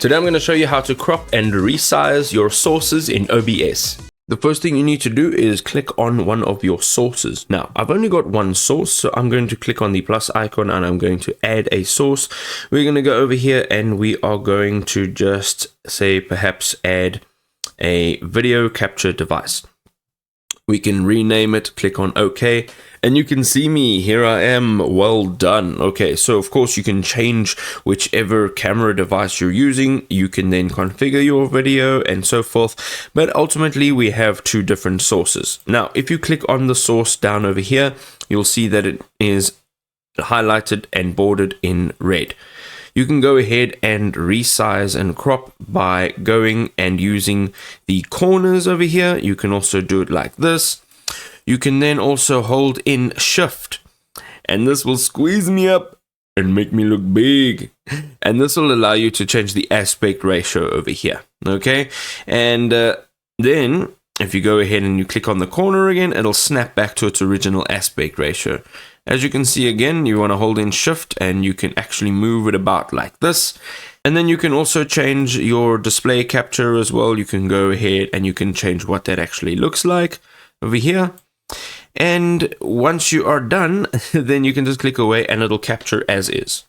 Today I'm going to show you how to crop and resize your sources in OBS. The first thing you need to do is click on one of your sources. Now, I've only got one source, so I'm going to click on the plus icon and I'm going to add a source. We're going to go over here and we are going to just say perhaps add a video capture device. We can rename it, click on OK, and you can see me, here I am, well done. Okay, so of course you can change whichever camera device you're using, you can then configure your video and so forth, but ultimately we have two different sources. Now, if you click on the source down over here, you'll see that it is highlighted and bordered in red. You can go ahead and resize and crop by going and using the corners over here. You can also do it like this. You can then also hold in Shift, and this will squeeze me up and make me look big. And this will allow you to change the aspect ratio over here. Okay, and then if you go ahead and you click on the corner again, it'll snap back to its original aspect ratio. As you can see again, you want to hold in Shift and you can actually move it about like this. And then you can also change your display capture as well. You can go ahead and you can change what that actually looks like over here. And once you are done, then you can just click away and it'll capture as is.